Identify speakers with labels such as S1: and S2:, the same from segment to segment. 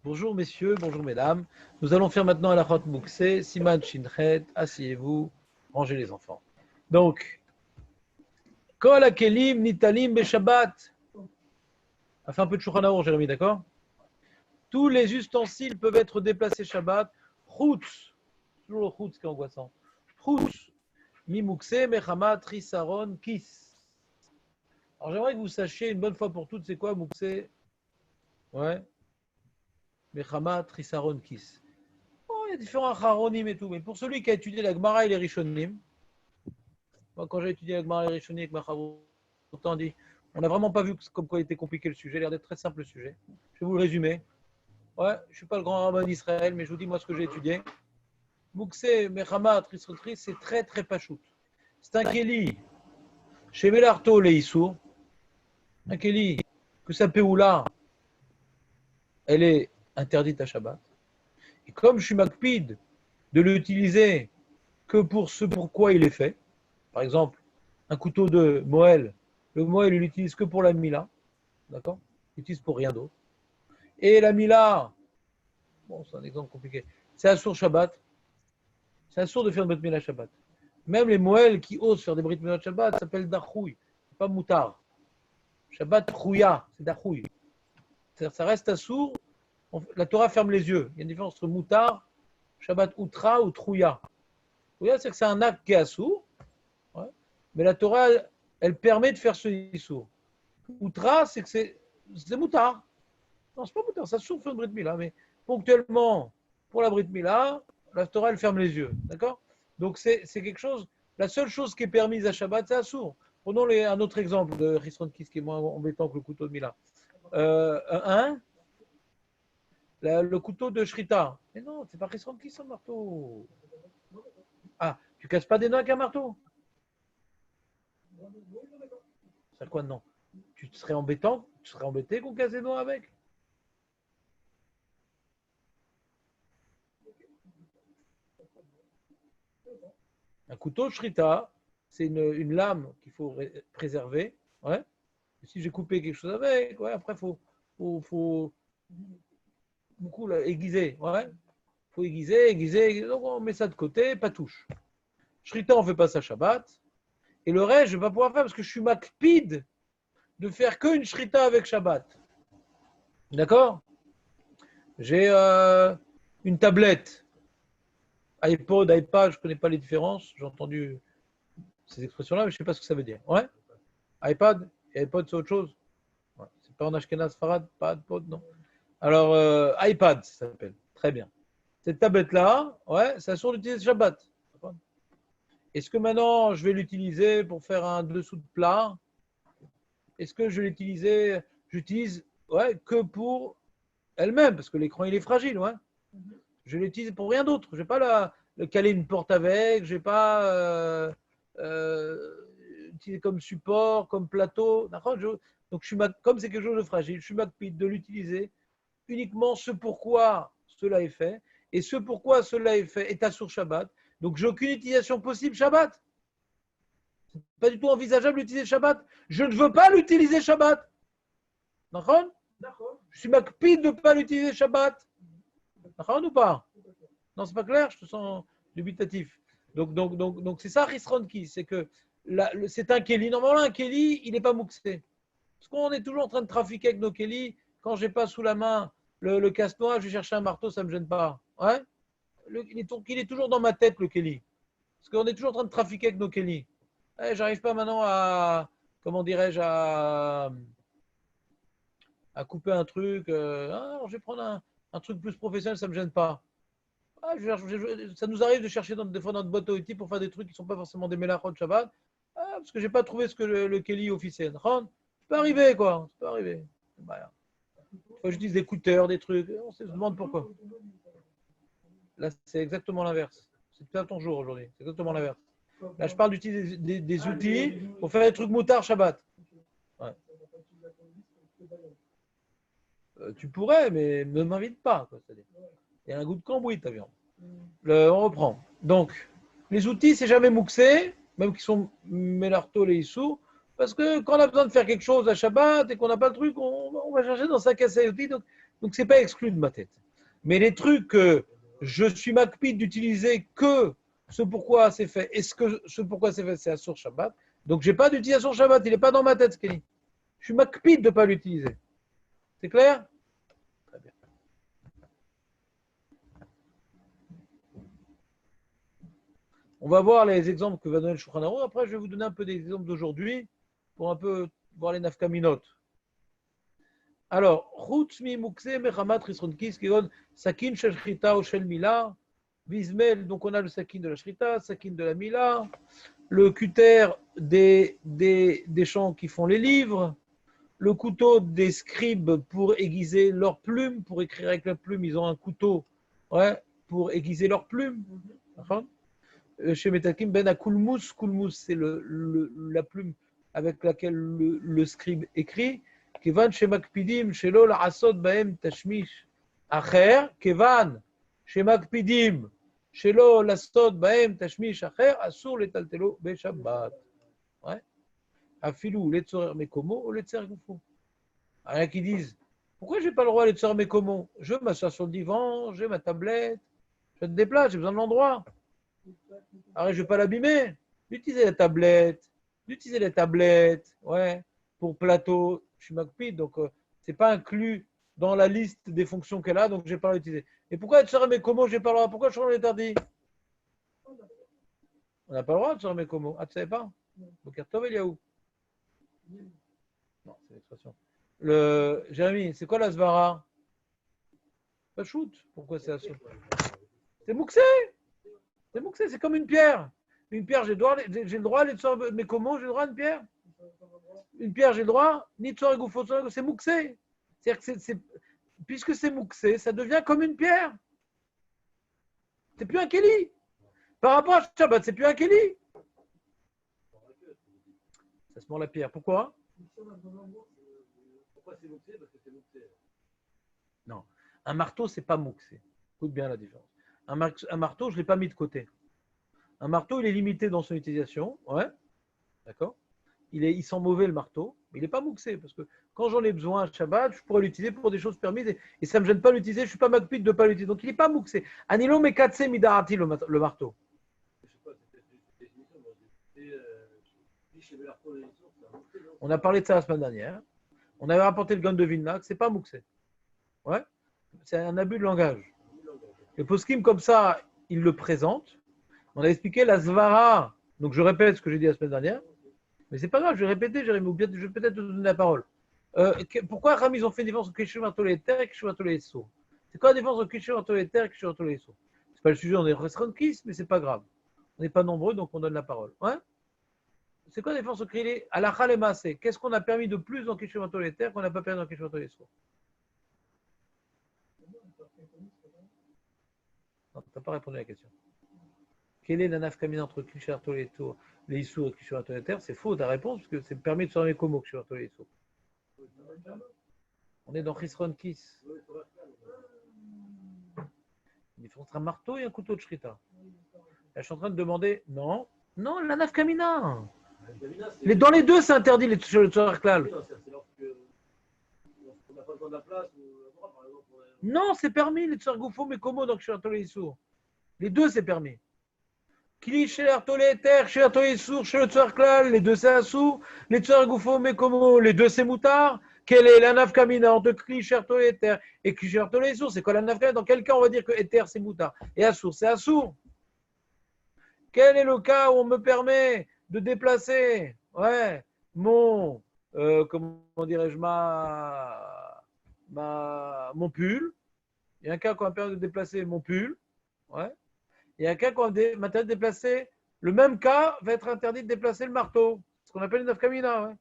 S1: Bonjour messieurs, bonjour mesdames. Nous allons faire maintenant la Chot Mouksé, Siman Shinchet, asseyez-vous, rangez les enfants. Donc, Kol Akelim Nitalim Beshabbat. On a fait un peu de Shulchan Arour, Jérémy, d'accord? Tous les ustensiles peuvent être déplacés Shabbat. Chutz, toujours le chutz qui est angoissant. Chutz, Mimouksé, Mechamat, Risaron, Kis. Alors j'aimerais que vous sachiez une bonne fois pour toutes, c'est quoi Mouksé? Ouais. Mechamat, Risaron, Kis. Oh, il y a différents haronim et tout, mais pour celui qui a étudié la Gemara et les Rishonim, moi quand j'ai étudié la Gemara et les Rishonim avec ma autant dit, on n'a vraiment pas vu comme quoi il était compliqué le sujet, il a l'air d'être très simple le sujet. Je vais vous le résumer. Ouais, je ne suis pas le grand rabbin d'Israël, mais je vous dis moi ce que j'ai étudié. Mouksé, Mechamat, Risrotri, c'est très très pachout. C'est un Kéli, chez Melarto, les Issour, un Kéli, que sa Péoula, elle est interdite à Shabbat. Et comme je suis makpid de l'utiliser que pour ce pourquoi il est fait, par exemple, un couteau de Moël, le Moël, il l'utilise que pour la Mila, d'accord? Il l'utilise pour rien d'autre. Et la Mila, bon, c'est un exemple compliqué, c'est Assour Shabbat, c'est Assour de faire une Brit Mila Shabbat. Même les Moël qui osent faire des Brit Mila Shabbat s'appellent Dachouy, c'est pas Moutar. Shabbat Chouya, c'est Dachouy. C'est-à-dire ça reste Assour, la Torah ferme les yeux. Il y a une différence entre Moutar, Shabbat Outra ou Trouya. Trouya, c'est que c'est un acte qui est Assour, ouais, mais la Torah, elle permet de faire ce Issour. Outra, c'est que c'est Moutar. Non, c'est pas Moutar, ça souffre une Brit Mila, mais ponctuellement, pour la Brit Mila, la Torah, elle ferme les yeux. D'accord? Donc, c'est quelque chose, la seule chose qui est permise à Shabbat, c'est Assour. Prenons un autre exemple de Risron Kis qui est moins embêtant que le couteau de Mila. Le couteau de Shrita. Mais non, c'est pas Risron Kis, un marteau. Ah, tu casses pas des noix avec un marteau? C'est quoi, non? Tu serais embêté qu'on casse des noix avec? Un couteau shrita, c'est une lame qu'il faut préserver. Ouais. Et si j'ai coupé quelque chose avec, ouais, après, faut beaucoup aiguiser. Ouais. Faut aiguiser. Donc, on met ça de côté, pas touche. Shrita, on ne fait pas ça Shabbat. Et le reste, je ne vais pas pouvoir faire parce que je suis makpid de faire qu'une shrita avec Shabbat. D'accord? J'ai une tablette. iPod, iPad, je ne connais pas les différences. J'ai entendu ces expressions-là, mais je ne sais pas ce que ça veut dire. Ouais? iPad et iPod, c'est autre chose. Ouais. C'est pas en Ashkenaz, Farad, pas iPod, non. Alors, iPad, ça s'appelle. Très bien. Cette tablette-là, ouais, ça assure d'utiliser Shabbat. Est-ce que maintenant, je vais l'utiliser pour faire un dessous de plat? Est-ce que je l'utilise, j'utilise, ouais, que pour elle-même, parce que l'écran, il est fragile, ouais. Je l'utilise pour rien d'autre. Je ne vais pas le caler une porte avec, je ne vais pas utiliser comme support, comme plateau. Donc, comme c'est quelque chose de fragile, je suis makpid de l'utiliser uniquement ce pourquoi cela est fait. Et ce pourquoi cela est fait est Assour Shabbat. Donc, j'ai aucune utilisation possible Shabbat. C'est pas du tout envisageable d'utiliser Shabbat. Je ne veux pas l'utiliser Shabbat. D'accord? Je suis makpid de ne pas l'utiliser Shabbat. D'accord ou pas? Non, c'est pas clair, je te sens dubitatif. Donc c'est ça, Risron Ki, c'est que c'est un Kéli. Normalement, un Kéli, il n'est pas mouxé. Parce qu'on est toujours en train de trafiquer avec nos Kéli. Quand je n'ai pas sous la main le casse-noix, je vais chercher un marteau, ça ne me gêne pas. Ouais, il est toujours dans ma tête, le Kéli. Parce qu'on est toujours en train de trafiquer avec nos Kéli. J'arrive pas maintenant comment dirais-je, à couper un truc. Je vais prendre un truc plus professionnel, ça ne me gêne pas. Ça nous arrive de chercher des fois notre boîte à outils pour faire des trucs qui ne sont pas forcément des mélachot Shabbat. Parce que je n'ai pas trouvé ce que le Kelly officiel. Ça peut arriver, quoi. Ça peut arriver. Bah, je dis des écouteurs, des trucs. On se demande pourquoi. Là, c'est exactement l'inverse. C'est pas ton jour aujourd'hui. C'est exactement l'inverse. Là, je parle d'utiliser des outils pour faire des trucs moutards Shabbat. Ouais. Tu pourrais, mais ne m'invite pas. Quoi, il y a un goût de cambouis, ta viande. On reprend. Donc, les outils, c'est jamais mouxé, même qui sont mélarto les issous, parce que quand on a besoin de faire quelque chose à Shabbat et qu'on n'a pas le truc, on va chercher dans sa caisse à outils. Donc, Donc, ce n'est pas exclu de ma tête. Mais les trucs que je suis makpid d'utiliser que ce pourquoi c'est fait, et ce pourquoi c'est fait, c'est Assur Shabbat. Donc, je n'ai pas d'utilisation Shabbat, il n'est pas dans ma tête, ce qu'il dit. Je suis makpid de ne pas l'utiliser. C'est clair? Très bien. On va voir les exemples que va donner le Shulchan Aruch. Après, je vais vous donner un peu des exemples d'aujourd'hui pour un peu voir les nafkaminot. Alors, chutz mi mukse mechamat chisronkis kigon sakin shel shrita ou shel mila, vizmel, donc on a le sakin de la shrita, sakin de la mila, le cutter des gens qui font les livres, le couteau des scribes pour aiguiser leurs plumes, pour écrire avec la plume, ils ont un couteau pour aiguiser leurs plumes. Chez Metakim, ben à kulmus, kulmus c'est la plume avec laquelle le scribe écrit. Kevan chez Makpidim, chez Lol Asod Baem Tashmish Acher, Kevan chez Makpidim, chez Lol Asod Baem Tashmish Acher, Asur le Taltelo Beshabbat. Ouais. Afilou, les tsorer mekomo ou les tsorer goufou. Il y en a qui disent pourquoi j'ai pas le droit les tsorer mekomo? Je m'assois sur le divan, j'ai ma tablette, je te déplace, j'ai besoin de l'endroit. Arrête, je ne vais pas l'abîmer. D'utiliser les tablettes, ouais, pour plateau. Je suis Macpid, donc ce n'est pas inclus dans la liste des fonctions qu'elle a, donc je n'ai pas l'utiliser. Et pourquoi être sur mes comos, j'ai pas le droit? Pourquoi je suis interdit? On n'a pas le droit de sur mes comos. Ah, tu ne savais pas? Donc, Tov Eliaou. Non, c'est l'expression. Jérémy, c'est quoi la svara? Pas shoot. Pourquoi c'est assaut? C'est mouxé. C'est mouxé, c'est comme une pierre. Une pierre, j'ai le droit, mais comment j'ai le droit à une pierre? Une pierre, j'ai le droit, ni de goufo, c'est mouxé. C'est-à-dire que puisque c'est mouxé, ça devient comme une pierre. C'est plus un kéli. Par rapport à Shabbat, c'est plus un kéli. Ça se mord la pierre. Pourquoi? Pourquoi c'est mouxé? Parce que c'est mouxé. Non. Un marteau, c'est pas mouxé. Écoute bien la différence. Un marteau, je ne l'ai pas mis de côté. Un marteau, il est limité dans son utilisation. Ouais. D'accord? Il sent mauvais le marteau, mais il n'est pas mouxé. Parce que quand j'en ai besoin à Shabbat, je pourrais l'utiliser pour des choses permises et ça ne me gêne pas l'utiliser. Je ne suis pas makpid de ne pas l'utiliser. Donc il n'est pas mouxé. Anilo mekatse midarati le marteau. On a parlé de ça la semaine dernière. On avait rapporté le gun de Vilna, que ce n'est pas mouxé. Ouais. C'est un abus de langage. Les poskim, comme ça, ils le présentent. On a expliqué la zvara. Donc, je répète ce que j'ai dit la semaine dernière. Mais c'est pas grave, je vais répéter, Jérémy, ou bien je vais peut-être te donner la parole. Pourquoi Ram, ils ont fait une différence entre Kishu Martoléter et Kishu Martoléso? C'est quoi la différence entre Kishu Martoléter et Kishu Martoléso? C'est pas le sujet, on est restreint kiss, mais c'est pas grave. On n'est pas nombreux, donc on donne la parole. Ouais, c'est quoi la différence entre les Alacha et Maasé? Qu'est-ce qu'on a permis de plus dans Kishu Martoléter qu'on n'a pas permis dans Kishu Martoléso? Non, tu n'as pas répondu à la question. Quelle est la nafkamina entre Kishu Martoléto, les Issou et Kishu Martoléter? C'est faux ta réponse, parce que c'est permis de se remettre comme Kishu Martoléso. On est dans Chisron Kiss. Il faut un marteau et un couteau de shrita. Je suis en train de demander, non, la nafkamina. Dans les deux, c'est interdit les tshar klal. Non, c'est permis les tshar goufo mais comment donc chez Artolé Issour. Les deux, c'est permis. Kili chez Artolé Ter, chez Artolé Issour, chez le tshar klal, les deux, c'est assou. Les tshar goufo mais comment, les deux, c'est moutard. Quelle est la nafkamina entre Kli chez Artolé Ter et Kli chez Artolé Issour? C'est quoi la nafkamina? Dans quel cas on va dire que Eter, c'est moutard et assour, c'est assour? Quel est le cas où on me permet de déplacer mon, comment dirais-je, mon pull? Il y a un cas qu'on va me permettre de déplacer mon pull. Ouais. Il y a un cas qu'on va m'interdire de déplacer. Le même cas va être interdit de déplacer le marteau. Ce qu'on appelle une nafkamina. Ouais.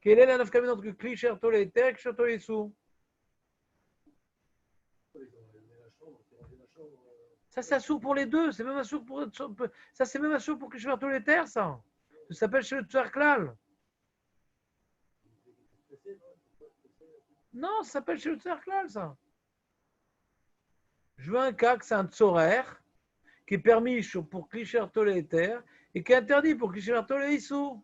S1: Quelle est la nafkamina entre Kli, Shertol et Ter, Shertol et Sou? Ça, c'est assourd pour les deux. C'est même assourd pour. Ça, c'est même assourd pour que je fasse tous les terres, ça. Ça s'appelle chez le Tsar Klal. Non, ça s'appelle chez le Tsar Klal, ça. Je veux un cas que c'est un tsorer qui est permis pour Klisher Tolé et Terre et qui est interdit pour Klisher Tolé Issou.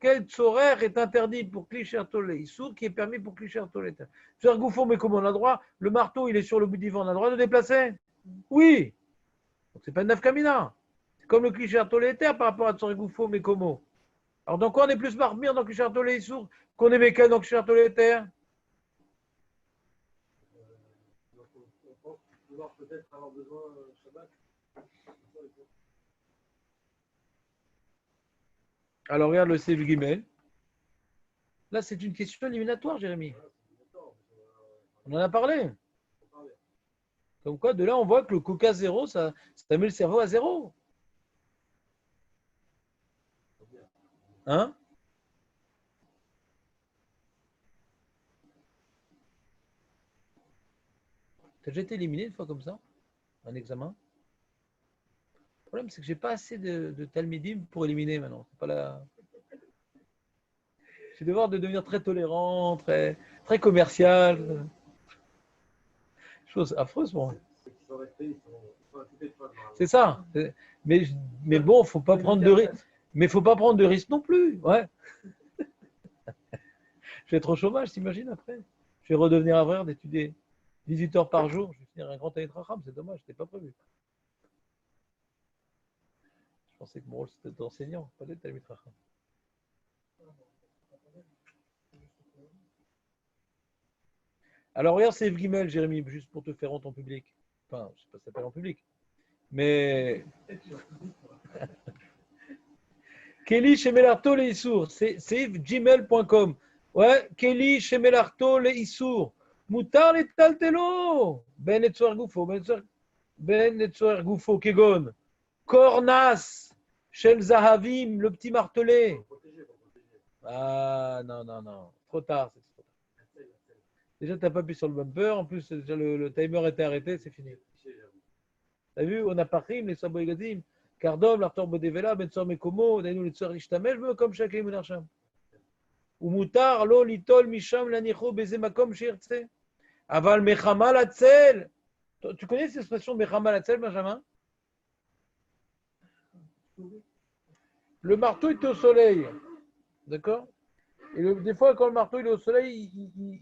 S1: quel tzorer est interdit pour Klisherto le Issour qui est permis pour Klisherto le Ter. Faire Goufo, mais comme on a droit, le marteau, il est sur le bout du vent, on a le droit de le déplacer? Oui. Donc, c'est pas une nafkamina. C'est comme le Klisherto le Ter par rapport à Tzorer Goufo, mais comment? Alors, dans quoi on est plus marmire dans Klisherto le Issour qu'on est méca dans Klisherto le Ter?
S2: Peut-être avoir besoin Shabbat.
S1: Alors, regarde le Sev Gimel. Là, c'est une question éliminatoire, Jérémy. On en a parlé. Comme quoi, de là, on voit que le coca zéro, ça met le cerveau à zéro. Hein? T'as déjà été éliminé une fois comme ça? Un examen? Le problème, c'est que j'ai pas assez de talmidim pour éliminer maintenant. C'est pas la... Je vais devoir devenir très tolérant, très, très commercial. Chose affreuse, moi. C'est ça. Mais, mais bon, faut pas prendre de risques. Mais faut pas prendre de risques non plus. Ouais. Je vais être au chômage, t'imagines, après? Je vais redevenir avraire d'étudier 18 heures par jour. Je vais finir un grand Talmid Chacham, c'est dommage, c'était pas prévu. Je pensais que mon rôle c'était d'enseignant, pas d'être Talmid Chacham. Alors regarde, c'est Eve Gimel, Jérémy, juste pour te faire honte en public. Enfin, je sais pas si ça s'appelle en public. Mais. Kelly chez Melarto les Issour, c'est gmail.com. Ouais, Kelly chez Melarto les Issour. Moutar les taltelo. Ben etzoer goufo, ben etzoer goufo, kegon. Cornas, Shel Zahavim, le petit martelet. Ah non, non, non. Trop tard. Déjà, tu n'as pas appuyé sur le bumper. En plus, déjà, le timer était arrêté, c'est fini. T'as vu, on a pas rim, les saboïgadim. Kardom, l'artor bodevela, ben sor mekomo, dainu le tsor ishtamel, comme chacun monarcham. Ou moutar, lo litol misham lanicho beze makom shirtse. Aval mechama latzel. Tu connais cette expression mechama latzel, Benjamin? Le marteau est au soleil. D'accord? Et des fois, quand le marteau il est au soleil,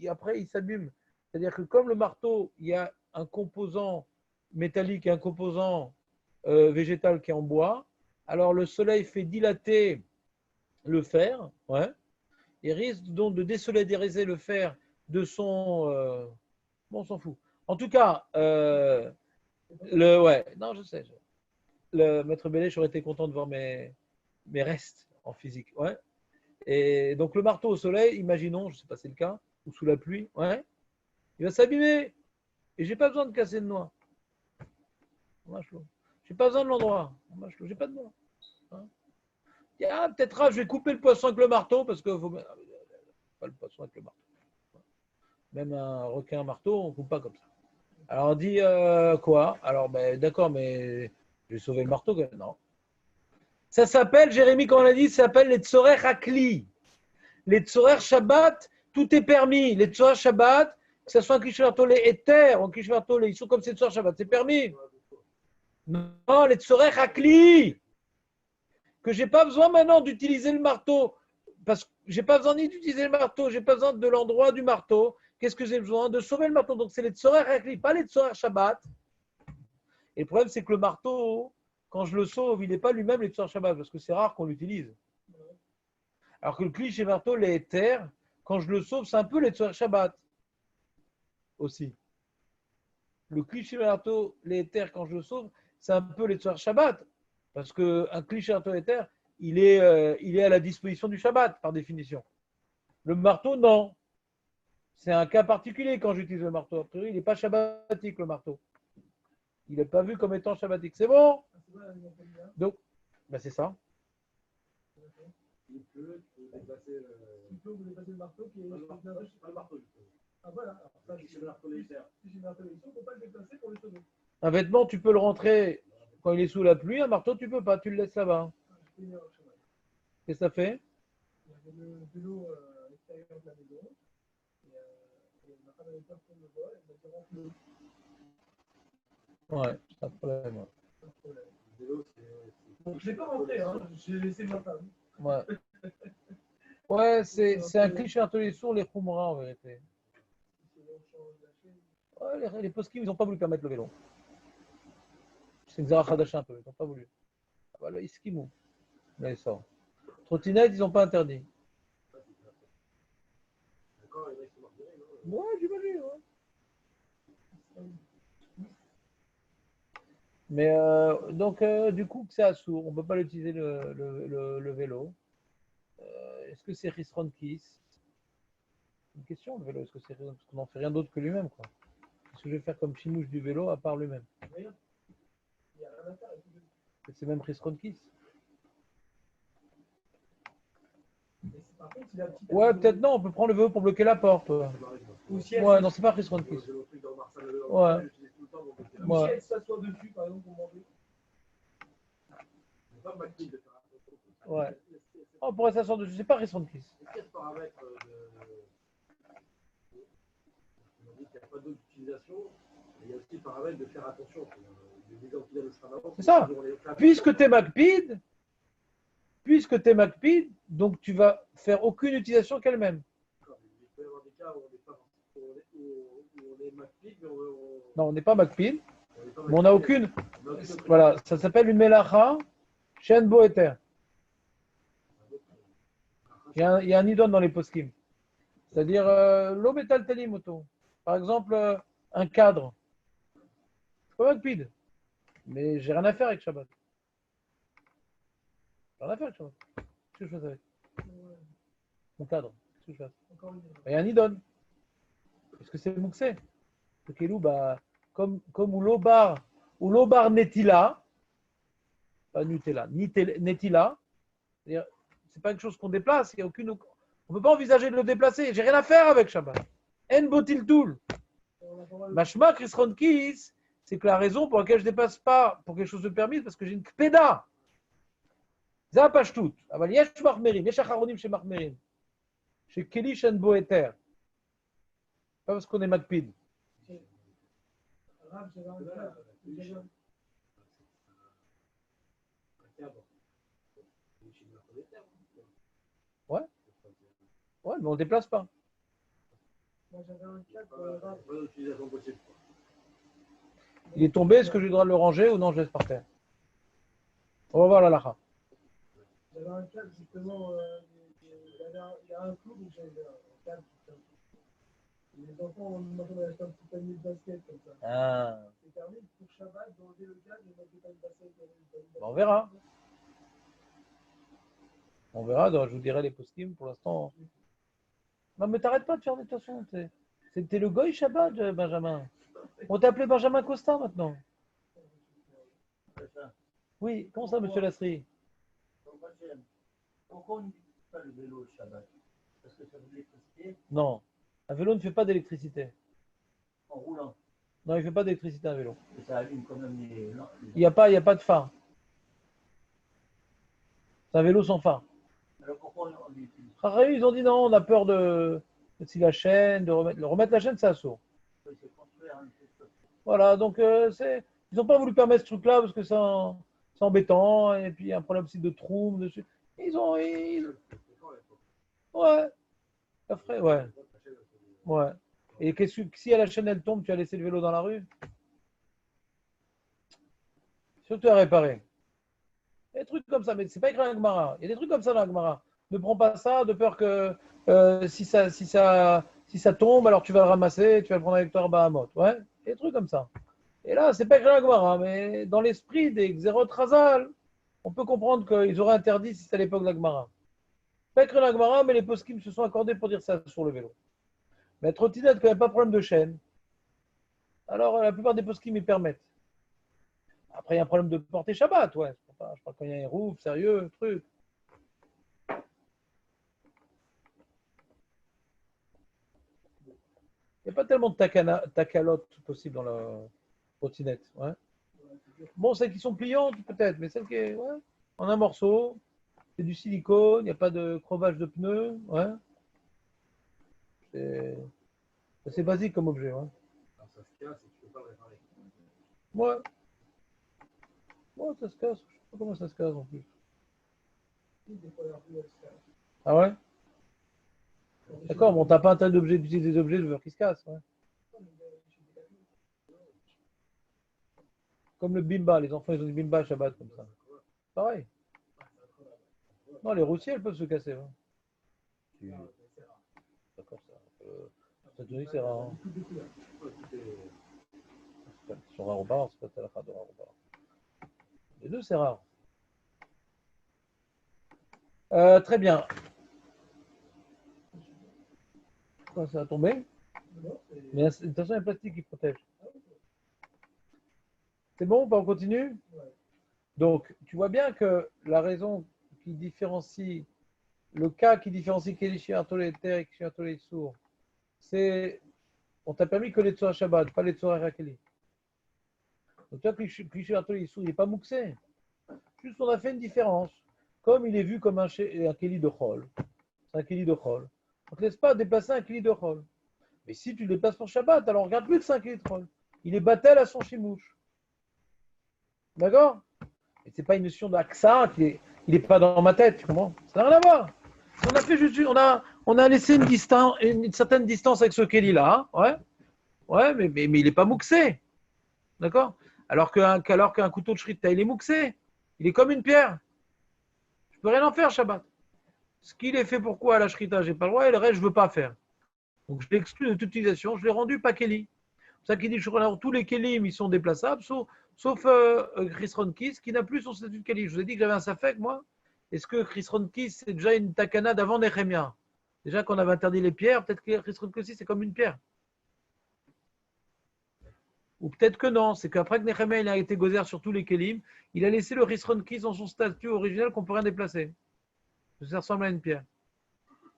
S1: après, il s'abîme. C'est-à-dire que comme le marteau, il y a un composant métallique et un composant végétal qui est en bois, alors le soleil fait dilater le fer, ouais, et risque donc de désolidariser le fer de son... bon, on s'en fout. En tout cas, ouais, non, je sais. Le maître Bélèche aurait été content de voir mes restes en physique, ouais. Et donc le marteau au soleil, imaginons, je ne sais pas si c'est le cas, ou sous la pluie, ouais, il va s'abîmer. Et j'ai pas besoin de casser de noix. J'ai pas besoin de l'endroit. J'ai pas de noix. Hein. Ah, peut-être je vais couper le poisson avec le marteau parce que faut... pas le poisson avec le marteau. Même un requin marteau, on ne coupe pas comme ça. Alors on dit quoi? Alors ben, d'accord, mais je vais sauver le marteau. Non. Ça s'appelle, Jérémy, comme on a dit, ça s'appelle les tzorer hakli. Les tzorer Shabbat, tout est permis. Les tzorer Shabbat, que ce soit un kishvarto les éther ou un kishvarto les, ils sont comme ces tzorer Shabbat, c'est permis. Non, les tzorer hakli. Que j'ai pas besoin maintenant d'utiliser le marteau. Parce que j'ai pas besoin ni d'utiliser le marteau, j'ai pas besoin de l'endroit du marteau. Qu'est-ce que j'ai besoin? De sauver le marteau. Donc c'est les tzorer hakli, pas les tzorer Shabbat. Et le problème, c'est que le marteau, quand je le sauve, il n'est pas lui-même les tzorer Shabbat, parce que c'est rare qu'on l'utilise. Alors que le cliché marteau, les éthers, quand je le sauve, c'est un peu les tzorer Shabbat aussi. Le cliché marteau, les éthers, quand je le sauve, c'est un peu les tzorer Shabbat. Parce qu'un cliché marteau éther, il est à la disposition du Shabbat, par définition. Le marteau, non. C'est un cas particulier quand j'utilise le marteau. A priori, il n'est pas shabbatique, le marteau. Il n'est pas vu comme étant shabbatique. C'est bon? Donc, ben c'est ça.
S2: Il peut déplacer le marteau qui est pas le marteau. Ah voilà. Si j'ai le marteau, il ne faut pas le déplacer pour le sauver.
S1: Un vêtement, tu peux le rentrer quand il est sous la pluie. Un marteau, tu ne peux pas. Tu le laisses là-bas. Qu'est-ce que ça fait?
S2: Il y avait de l'eau à l'extérieur de la maison. Et ma femme avait peur qu'on le voit. Elle m'a dit rentre l'eau.
S1: Ouais, pas de problème. Ouais.
S2: Pas de problème. Donc je ne l'ai pas rentré. Hein. J'ai laissé ma femme.
S1: Ouais. Ouais, c'est un cliché entre les sourds, les khumra en vérité. Ouais, les poskim, ils n'ont pas voulu permettre le vélo. C'est une Zara Khadasha un peu, ils n'ont pas voulu. Voilà, Iskimou. Là, ils sortent. Trottinette, ils n'ont pas interdit. Ouais, j'imagine, ouais. Mais donc, du coup, c'est assourd. On ne peut pas l'utiliser le vélo. Est-ce que c'est Risron Kiss? Une question, le vélo. Est-ce que c'est Risron? Parce qu'on n'en fait rien d'autre que lui-même, quoi. Qu'est-ce que je vais faire comme chimouche du vélo à part lui-même? C'est même Risron Kiss. Ouais, peut-être non, on peut prendre le vélo pour bloquer la porte. Ouais, non, c'est pas Risron Kiss. Ouais.
S2: Ou si elle s'assoit dessus, par exemple, pour manger.
S1: Ouais. On pourrait s'asseoir dessus, c'est pas Risron Kiss.
S2: Est-ce qu'il y a ce paramètre on dit qu'il n'y a pas d'autre utilisation, mais il y a aussi le paramètre de faire attention.
S1: C'est ça. Puisque tu es MacPid, donc tu vas faire aucune utilisation qu'elle-même.
S2: Il peut y avoir des cas où on est MacPid, mais
S1: non, on n'est pas MacPid, mais on n'a aucune. Voilà, ça s'appelle une Melacha, Shen Boeter. Il y a un idon dans les poskim. C'est-à-dire l'obetal telimoto. Par exemple, un cadre. C'est pas MacPid, mais j'ai rien à faire avec Shabbat. J'ai rien à faire avec Shabbat. Qu'est-ce que je fais avec mon cadre? Qu'est-ce que je fais? Il y a un idon. Est-ce que c'est Mouxé? Bah, comme ou l'obar netila, pas Nutella, netila, c'est pas quelque chose qu'on déplace, il y a aucune. On ne peut pas envisager de le déplacer, j'ai rien à faire avec Shabbat. En botil toul. Mashma Chrisron Kis, c'est que la raison pour laquelle je ne dépasse pas pour quelque chose de permis, parce que j'ai une kpeda. Ça pas tout. אבל יש מחמירים, יש אחרונים שמחמירים. שכלי שאין בו היתר. pas parce qu'on est מקפיד. Ouais. Ouais, mais on ne le déplace pas. Il est tombé, est-ce que j'ai le droit de le ranger ou non, je laisse par terre? On va voir la lacha.
S2: J'avais un câble, justement, il y a un clou, donc j'avais un câble. Les enfants, on m'a acheté un petit panier de basket comme ça.
S1: Ah.
S2: C'est permis pour Shabbat d'enlever le câble et mettre des paniers de basket.
S1: On verra. On verra, donc je vous dirai les post-kim pour l'instant. Non, mais t'arrêtes pas de faire des attention. C'était le goy Shabbat, Benjamin. On t'appelait Benjamin Costa maintenant. Oui, comment ça, monsieur Lasserie?
S3: Pourquoi on ne dit pas le vélo le Shabbat? Parce que ça veut l'électricité
S1: Non, un vélo ne fait pas d'électricité.
S3: en roulant.
S1: Non, il ne fait pas d'électricité un vélo.
S3: Et ça allume quand même les.
S1: Il n'y a pas de phare. C'est un vélo sans phare.
S3: Alors pourquoi on l'utilise?
S1: Ils ont dit non, on a peur de si la chaîne, de remettre la chaîne, c'est assaut. Voilà, donc ils n'ont pas voulu permettre ce truc-là parce que c'est embêtant et puis il y a un problème aussi de trou dessus. Ouais, après, ouais. Ouais. Et si à la chaîne elle tombe, tu as laissé le vélo dans la rue? Surtout à réparer. Il y a des trucs comme ça, mais c'est pas écrit dans la Gemara. Il y a des trucs comme ça dans la Gemara. Ne prends pas ça de peur que si ça tombe, alors tu vas le ramasser, tu vas le prendre avec toi à Bahamot. Ouais, il y a des trucs comme ça. Et là, c'est pas écrit dans la Gemara, mais dans l'esprit des Xerot Razal, on peut comprendre qu'ils auraient interdit si c'était à l'époque de la Gemara. Pas écrit dans la Gemara, mais les poskim se sont accordés pour dire ça sur le vélo. Mais trottinette, quand il n'y a pas de problème de chaîne, alors la plupart des poskim ils permettent. Après, il y a un problème de porter Shabbat, ouais. Je parle quand il y a un rouf, sérieux, truc. Il n'y a pas tellement de takalotes possible dans la trottinette. Ouais. Bon, celles qui sont pliantes, peut-être, mais celles qui est en un morceau, c'est du silicone, il n'y a pas de crevage de pneus. Ouais. C'est basique comme objet. Ouais.
S2: Alors ça se casse et tu peux pas le réparer.
S1: Ouais. Ouais, ça se casse. Je sais pas comment ça se casse en plus. Ah ouais? D'accord, mais on t'a pas interdit d'utiliser des objets de peur qui se cassent. Ouais. Comme le bimba, les enfants ils ont du bimba Shabbat comme ça. Pareil. Non, les routiers elles peuvent se casser. Ouais. Si. D'accord, ça. Aux États-Unis c'est rare. Hein. Ils sont rares au bar, c'est pas la fin de rare au bar. Les deux c'est rare. Très bien. Quoi, ça a tombé? Mais de toute façon, il y a le plastique qui protège. C'est bon, on continue? Donc, tu vois bien que la raison qui différencie, le cas qui différencie Kélichi Artolé et Ter et Kélichi Artolé et Sourd, c'est, on t'a permis que les Tzohar Shabbat, pas les Tzohar Rakeli. Donc, tu vois, Kélichi Artolé et Sourd, il n'est pas mouxé. Juste, on a fait une différence. Comme il est vu comme un Kéli de Chol, c'est un Kéli de Chol, on ne te laisse pas déplacer un Kéli de Chol. Mais si tu le déplaces pour Shabbat, alors regarde plus que 5 litres. Il est battel à son chimouche. D'accord? Et c'est pas une notion d'Aksa il n'est pas dans ma tête, tu comprends? Ça n'a rien à voir. On a fait juste, on a laissé une certaine distance avec ce Kelly là, hein, ouais, mais il n'est pas mouxé, d'accord? Alors qu'un couteau de shrita, il est mouxé, il est comme une pierre. Je peux rien en faire Shabbat. Ce qu'il est fait pourquoi à la shrita, j'ai pas le droit, et le reste je veux pas faire. Donc je l'ai exclu de toute utilisation, je l'ai rendu pas Kelly. C'est ça qui dit tous les kelim ils sont déplaçables, sauf Chris Ronkis qui n'a plus son statut de kelim. Je vous ai dit que j'avais un safek, moi. Est-ce que Chris Ronkis, c'est déjà une takana d'avant Nehemia? Déjà qu'on avait interdit les pierres, peut-être que Chris Ronkis, c'est comme une pierre. Ou peut-être que non, c'est qu'après que Nehemia il a été gozer sur tous les kelim, il a laissé le Chris Ronkis dans son statut original qu'on ne peut rien déplacer. Ça ressemble à une pierre.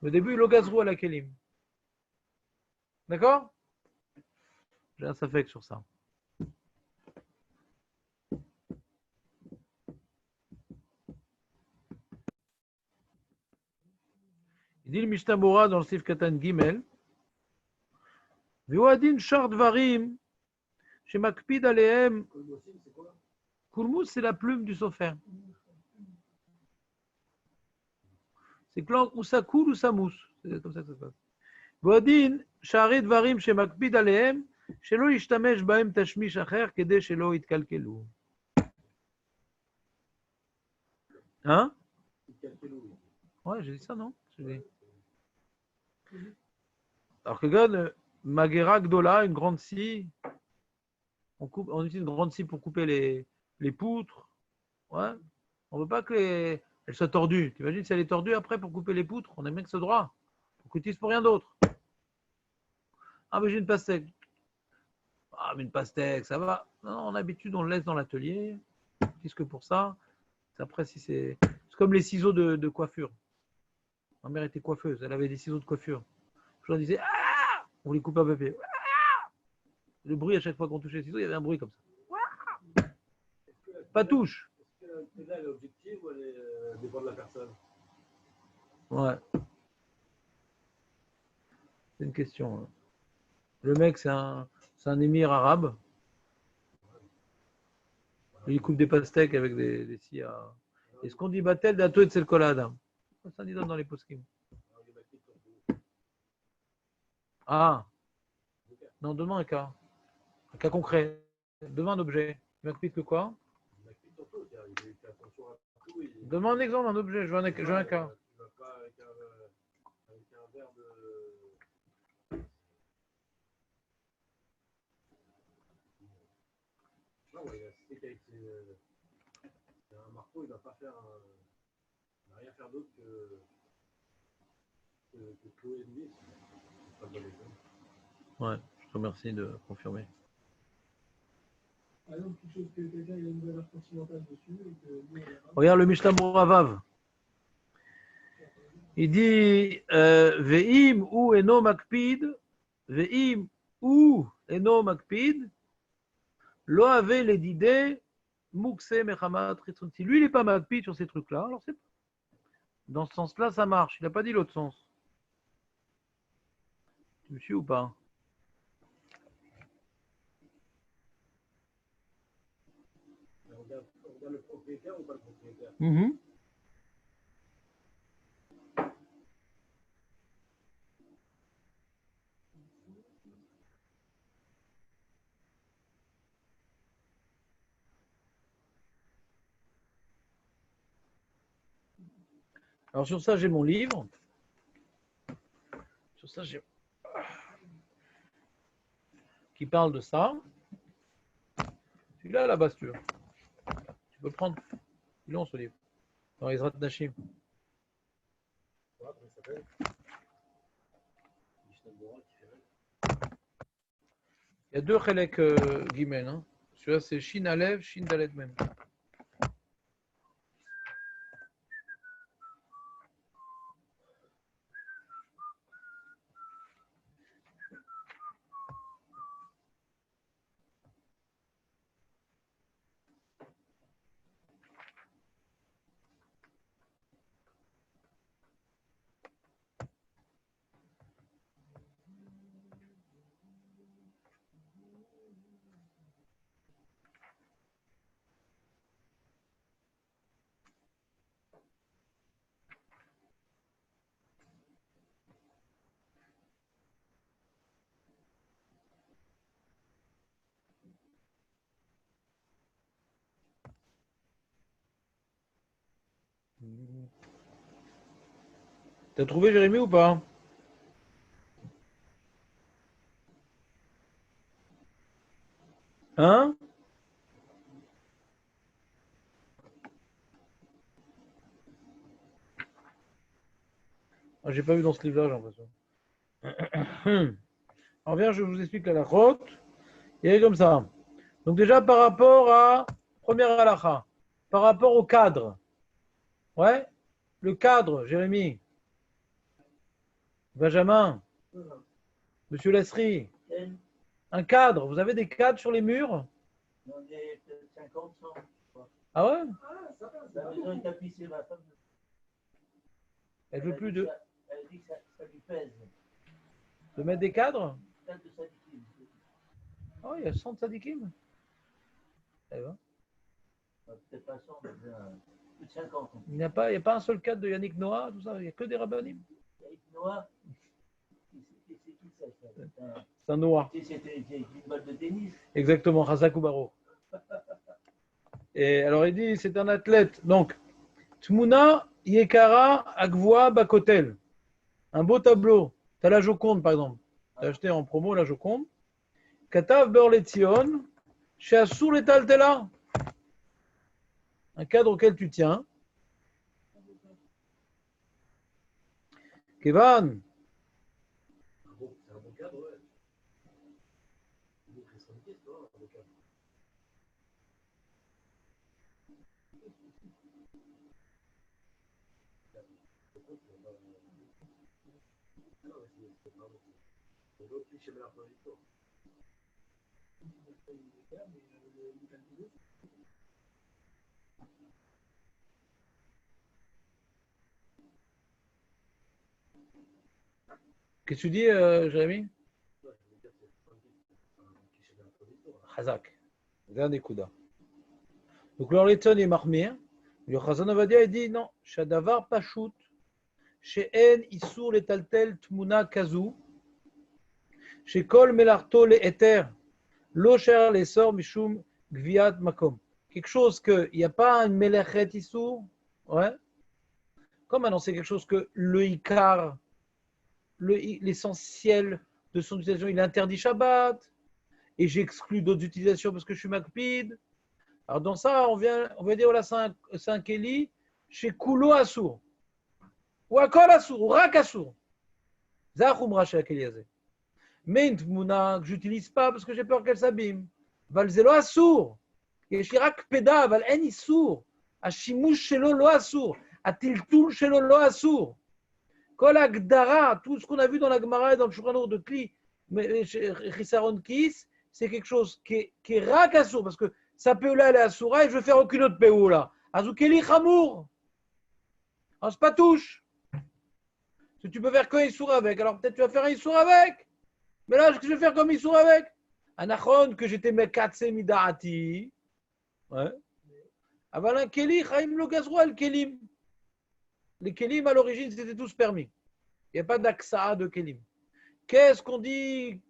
S1: Au début, il a gazrou à la kelim. D'accord? J'ai un safek sur ça. Il dit le Mishnah Bora dans le Sif Katan Gimel, Viwadin Shar Dvarim, chez Makpid Alehem, Kulmus, c'est la plume du sofer. C'est que où ça coule ou ça mousse. C'est comme ça que ça se passe. Viwadin Shari Dvarim, chez Makpid Alehem, שלא ישתמש בהם תשמיש אחר כדי שלא יתקלקלו. Hein? Ouais, j'ai dit ça, non? Alors que regarde, Magera Gdola, une grande scie, on utilise une grande scie pour couper les poutres. Ouais. On ne veut pas qu'elle soit tordue. Tu imagines si elle est tordue après pour couper les poutres? On aime bien que ce droit. On l'utilise pour rien d'autre. Ah, mais j'ai une pastèque. Ah, mais une pastèque, ça va. Non, en habitude, on le laisse dans l'atelier. Qu'est-ce que pour ça? Après, si c'est comme les ciseaux de coiffure. Ma mère était coiffeuse, elle avait des ciseaux de coiffure. Je leur disais, ah, on les coupe un peu. Le bruit à chaque fois qu'on touchait les ciseaux, il y avait un bruit comme ça. Pas touche.
S3: Est-ce que là, elle est objective ou elle dépend de la personne?
S1: Ouais. C'est une question. Hein. Le mec, c'est un émir arabe. Il coupe des pastèques avec des scies à... Est-ce qu'on dit batel d'ato et de selkolada? Ça dit dans les poskim. Ah. Non, demande un cas. Un cas concret. Demande un objet. Tu m'expliques que quoi? Demande un exemple d'un objet. Je veux un cas.
S3: Un marteau, il ne va pas faire il va rien faire d'autre que clouer une vis. C'est pas bon exemple.
S1: Ouais, je te remercie de confirmer.
S2: Par exemple, quelque chose que quelqu'un il a une valeur sentimentale dessus et que nous,
S1: Regarde le Mishnah Moravav. Il dit Ve'im ou eno makpid, Ve'im ou eno makpid, lo ave ledide, mukse mechamat ritzonti. Lui, il n'est pas makpid sur ces trucs-là. Alors, c'est dans ce sens-là, ça marche. Il n'a pas dit l'autre sens. Tu me suis ou pas?
S3: On regarde le propriétaire ou pas le propriétaire?
S1: Alors sur ça, j'ai mon livre. Sur ça, j'ai qui parle de ça. Celui-là, là-bas, si tu veux. Tu peux le prendre. Il est long, ce livre. Dans Ezrat Nashim. Il y a deux Chelek Gimel. Hein. Celui-là, c'est Shin Alev, Shin Dalet même. T'as trouvé Jérémy ou pas? Hein? Ah, j'ai pas vu dans ce livre-là, j'ai l'impression. Alors viens, je vous explique la halachot. Il est comme ça. Donc déjà par rapport à première halakha, par rapport au cadre. Ouais, le cadre, Jérémy, Benjamin, Monsieur Lessery, un cadre. Vous avez des cadres sur les murs?
S3: On est peut-être 50, 100.
S1: Ah ouais?
S2: Ah, ça va,
S3: La maison est tapissée, ma femme.
S1: Elle veut plus de
S3: Elle dit que ça lui pèse.
S1: mettre des cadres?
S3: Peut-être de sadikim.
S1: Oh, il y a 100 sadikim. Eh ben.
S3: Peut-être pas 100, mais bien plus de 50.
S1: Il n'y a pas un seul cadre de Yannick Noah, tout ça. Il n'y a que des rabbanim.
S3: Yannick Noah, c'est qui ça?
S1: C'est un Noah.
S3: C'était une balle de tennis.
S1: Exactement, Razak Baro. Et alors il dit, c'est un athlète. Donc, Tmuna Yekara Agvoa Bakotel. Un beau tableau. Tu as la Joconde, par exemple. Tu as acheté en promo la Joconde. Katav Berletzion, chez Assur les Taltela. Un cadre auquel tu tiens. Kevan.
S3: C'est un bon cadre, ouais.
S1: Qu'est-ce que tu dis, Jérémy? Hazak. C'est un des Kouda. Donc, l'Orliton est marmir. Le Chazon Avadia, il dit non. Shadavar Pashut. Chez En Issour les Taltel Tmuna Kazou. Chez Kol Melarto les Éther. Locher les Sor Mishum Gviat Makom. Quelque chose qu'il n'y a pas un Melechet Issour. Ouais. Comme maintenant, c'est quelque chose que le Ikar, l'essentiel de son utilisation, il interdit Shabbat. Et j'exclus d'autres utilisations parce que je suis Makpid. Alors dans ça, on va dire voilà, c'est un Keli chez Kulo Assour. Ou Akol Assour, ou Rak Assour. Zachumra chez Akeli Azé. Mais une Tmouna que j'utilise pas parce que j'ai peur qu'elle s'abîme. Valzelo Assour. Et Shirak Peda, Val En Issour. Ashimush Shelo Lo Assour. Atiltul Shelo Lo Assour. Kol Agdara, tout ce qu'on a vu dans la Gemara et dans le Shulchan Aruch de Kli, Chisaron Kis, c'est quelque chose qui est rak assour, parce que ça peut là aller à Soura et je veux faire aucune autre péou là. Azoukeli Chamour. Alors c'est pas touche. Si tu peux faire qu'un Issour avec, alors peut-être tu vas faire un Issour avec. Mais là, je vais faire comme Issour avec. Anachon que j'étais mekatse midaati. Ouais. Aval un Keli, Chaim lo gazro al Kelim. Les Kelim à l'origine c'était tous permis. Il n'y a pas d'aksa de Kelim. Qu'est-ce qu'on dit?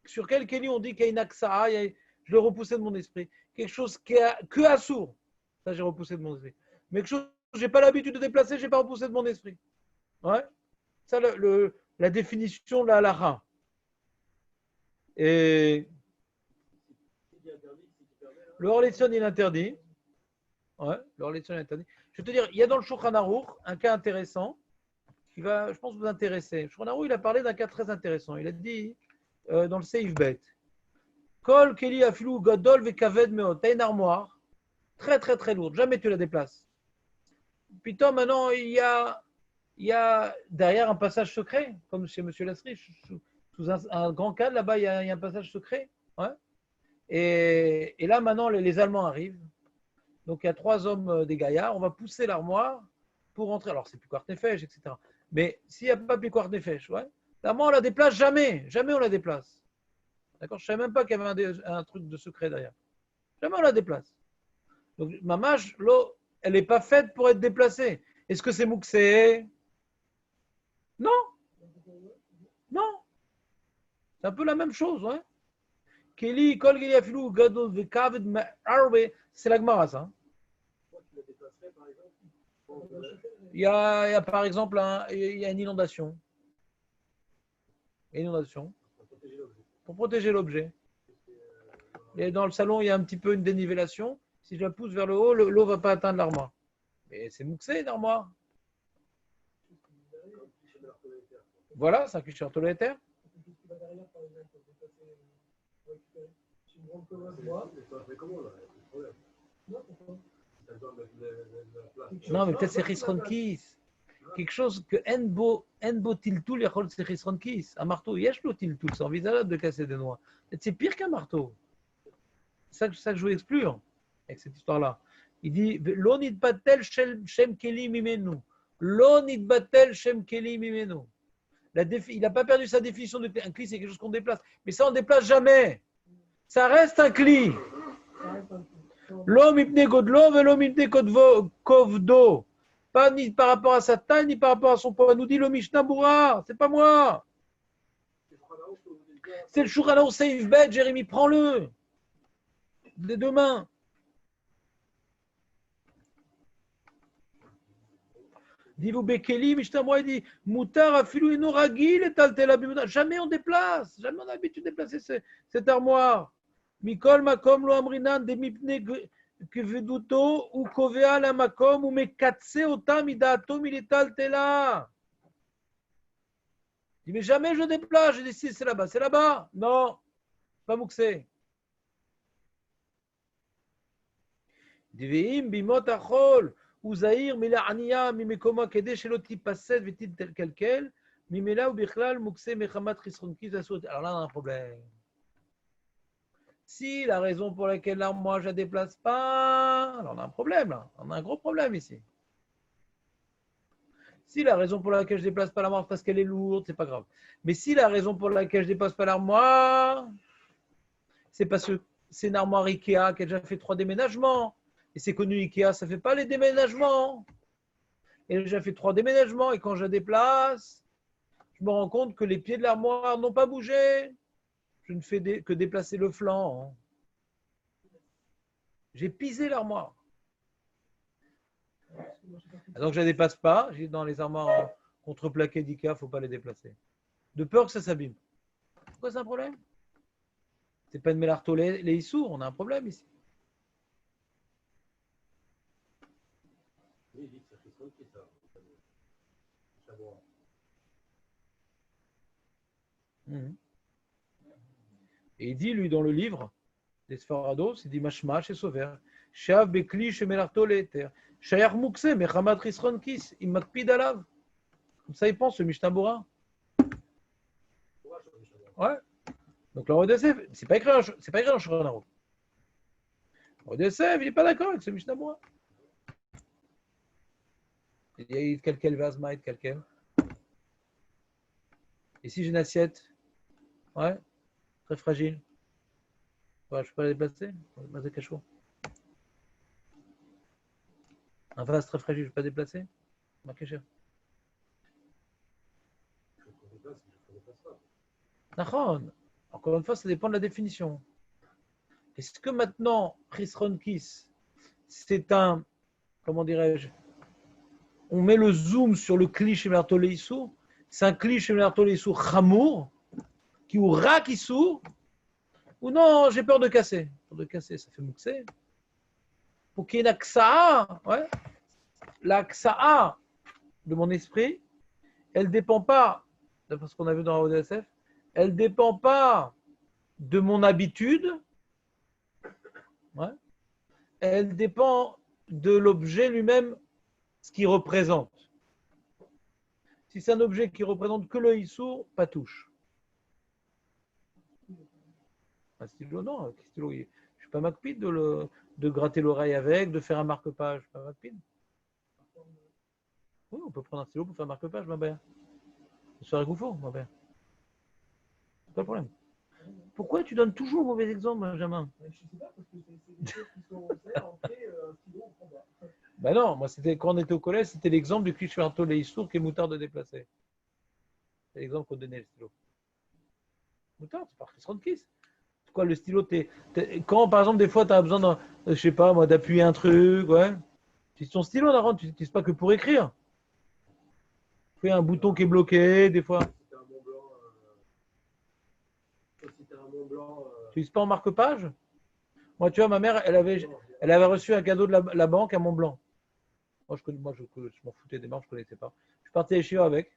S1: Sur quel Kéli on dit qu'il y a une aksa? Je l'ai repoussé de mon esprit. Quelque chose qui a que assour. Ça, j'ai repoussé de mon esprit. Mais quelque chose j'ai pas l'habitude de déplacer, j'ai pas repoussé de mon esprit. Ouais. Ça, la définition de la halakha. Et le Horletson, il est interdit. Ouais, le Horletson est interdit. Je vais te dire, il y a dans le Shulchan Aruch un cas intéressant qui va, je pense, vous intéresser. Le Shulchan Aruch, il a parlé d'un cas très intéressant. Il a dit, dans le Seif Bet, Kol Keli Afilu Gadol Vekaved Meot. Tu as une armoire très, très, très lourde. Jamais tu la déplaces. Puis toi, maintenant, il y a derrière un passage secret, comme chez M. Lasserie, sous un grand cadre, là-bas, il y a un passage secret. Ouais. Et là, maintenant, les Allemands arrivent. Donc, il y a 3 hommes, des gaillards. On va pousser l'armoire pour rentrer. Alors, c'est plus Nefesh, etc. Mais s'il n'y a pas plus Nefesh, ouais, l'armoire, on la déplace jamais. Jamais on la déplace. D'accord. Je ne savais même pas qu'il y avait un truc de secret derrière. Jamais on la déplace. Donc, Mamash, l'eau, elle n'est pas faite pour être déplacée. Est-ce que c'est Mouxé? Non. Non. C'est un peu la même chose, ouais. Keli, Kol Keli Afilu, Gadol, Vekaved, Arbe, c'est la Gemara, ça. Il y a par exemple il y a une inondation. Inondation. Pour protéger l'objet. Et dans le salon, il y a un petit peu une dénivellation. Si je la pousse vers le haut, l'eau ne va pas atteindre l'armoire. Mais c'est mouxé, l'armoire. Voilà, c'est un cliché ortholétaire. Non, mais peut-être c'est Chisron Kiss. Quelque chose que Enbo Tiltoul, Yachol, c'est Chisron Kiss. Un marteau, Yeshlo Tiltoul, c'est envisageable de casser des noix. C'est pire qu'un marteau. C'est ça que je voulais exclure avec cette histoire-là. Il dit L'onid batel shem keli mimenu. L'onid batel shem keli mimenu. Il n'a pas perdu sa définition de clé. Un cli, c'est quelque chose qu'on déplace. Mais ça, on ne déplace jamais. Ça reste un cli. L'homme ipne godlo, l'homme ipne kovdo. Pas ni par rapport à sa taille, ni par rapport à son poids. Nous dit le Mishnah Boura. C'est pas moi. C'est le Shulchan Aruch Seif Bet, Jérémy, prends-le. Des 2 mains. Dit-vous Bekeli, Mishnah moi il dit Moutar afilu eno ragil et taltela bimoutar. Jamais on déplace. Jamais on a l'habitude de déplacer cette armoire. Mikol makom lo amrinan de mipne kveduto ou kovea la makom ou mekatse otam idato miletal tela. Il dit mais jamais je déplace. Je dis si c'est là-bas. C'est là-bas. Non. Pas mouxé. Diveim bimot achol. Ouzaïr, Mila'aniya, Mimekoma, Kede, Sheloti, Passet, Vitit, tel quel, Mimela ou Bichlal, Mukse, Mechamat, Risronki, Zasot. Alors là, on a un problème. Si la raison pour laquelle l'armoire, je ne la déplace pas, alors on a un problème là. On a un gros problème ici. Si la raison pour laquelle je ne déplace pas l'armoire parce qu'elle est lourde, c'est pas grave. Mais si la raison pour laquelle je ne déplace pas l'armoire, c'est parce que c'est une armoire Ikea qui a déjà fait 3 déménagements. Et c'est connu, Ikea, ça ne fait pas les déménagements. Et j'ai déjà fait 3 déménagements. Et quand je la déplace, je me rends compte que les pieds de l'armoire n'ont pas bougé. Je ne fais que déplacer le flanc. J'ai pisé l'armoire. Donc je ne la dépasse pas. Dans les armoires contreplaquées d'Ikea, il ne faut pas les déplacer. De peur que ça s'abîme. Pourquoi c'est un problème? C'est pas une mélarto les issours. On a un problème ici. Et il dit, lui, dans le livre des Sfarados, il dit Mashma chez Sauveur, Shav Bekli chez Melarto Leter, Shayar Mukse, Mechamat Risron Kis, il makpid alav. Comme ça, il pense, ce Mishnah Bora. Ouais. Donc, le Rodesef, c'est pas écrit dans le Shulchan Aruch. Le Rodesef, il n'est pas d'accord avec ce Mishnah Bora. Il y a quelqu'un Vazma et quelqu'un. Et si j'ai une assiette, ouais, très fragile, ouais, je peux pas la déplacer. Un vase très fragile, je peux pas déplacer. Encore une fois, ça dépend de la définition. Est-ce que maintenant, Chris Ronkis, c'est un, comment dirais-je, on met le zoom sur le kli chez Mertolé Issour, c'est un kli chez Mertolé Issour Chamour, qui ou rak Issour, ou non, j'ai peur de casser. Peur de casser, ça fait moukser. Pour qu'il y ait une aksa'a, ouais, l'aksa'a de mon esprit, elle ne dépend pas, d'après ce qu'on a vu dans la ODSF, elle ne dépend pas de mon habitude, ouais, elle dépend de l'objet lui-même, ce qu'il représente. Si c'est un objet qui représente que le issour, pas touche. Un stylo, non, un stylo, je ne suis pas macpide de gratter l'oreille avec, de faire un marque-page. Je suis pas macpide. Oui, on peut prendre un stylo pour faire un marque-page, ma belle. Ce serait gouffaut, ma belle. C'est pas le problème. Pourquoi tu donnes toujours mauvais exemple, Benjamin?
S2: Je ne sais pas, parce que c'est des choses qui sont ancrées, un stylo, on prend pas.
S1: Ben non, moi, c'était, quand on était au collège, c'était l'exemple du cliché Leissour qui est moutard de déplacer. C'est l'exemple qu'on donnait, le stylo. Moutard, c'est pas Chris Kiss. C'est quoi le stylo quand, par exemple, des fois, tu as besoin, je sais pas, moi, d'appuyer un truc, ouais. Si ton stylo, Naran, tu n'utilises pas que pour écrire. Tu fais un bouton qui est bloqué, des fois.
S3: C'était un Mont Blanc. C'était un Mont Blanc.
S1: Tu n'utilises pas en marque-page? Moi, tu vois, ma mère, elle avait reçu un cadeau de la banque à Mont-Blanc. Moi, je m'en foutais des marques, je ne connaissais pas. Je suis parti à Chio avec.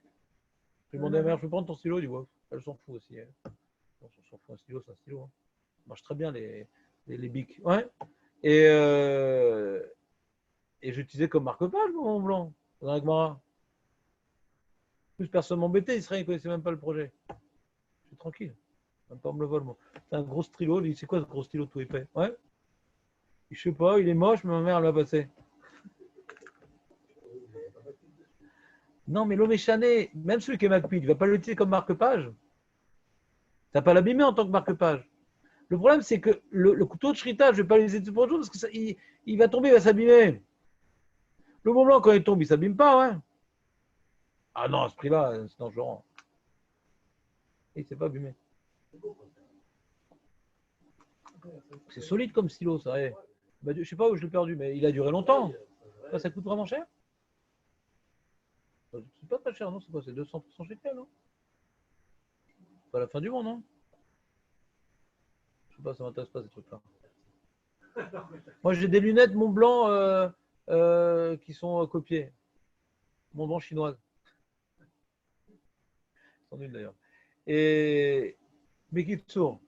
S1: J'ai demandé à ma mère, je peux prendre ton stylo? Elle dit, ouais, elle s'en fout aussi. Elle. On s'en fout, un stylo, c'est un stylo. Hein. Ça marche très bien, les bics. Ouais. Et j'utilisais comme marque-page, mon Mont-Blanc, dans la Gemara. Plus personne m'embêtait, Israël ne connaissait même pas le projet. Je suis tranquille. Même pas me le vol, moi. C'est un gros stylo. Il dit, c'est quoi ce gros stylo tout épais? Ouais. Je sais pas, il est moche, mais ma mère l'a passé. Non, mais l'homme échané, même celui qui est MacPid, il ne va pas l'utiliser comme marque-page. Tu vas pas l'abîmer en tant que marque-page. Le problème, c'est que le couteau de Shrita, je ne vais pas l'utiliser pour autre chose parce qu'il va tomber, il va s'abîmer. Le Mont Blanc, quand il tombe, il ne s'abîme pas, ouais. Ah non, à ce prix-là, c'est dangereux. Il ne s'est pas abîmé. C'est solide comme stylo, ça. Ouais. Bah, je ne sais pas où je l'ai perdu, mais il a duré longtemps. Ça coûte vraiment cher? C'est pas très cher, non? C'est quoi? C'est 200% chez toi, non? C'est pas la fin du monde, non? Je sais pas, ça m'intéresse pas ces trucs-là. Moi, j'ai des lunettes Montblanc qui sont copiées. Montblanc chinoises. Elles sont nulles d'ailleurs. Et Bekitsour,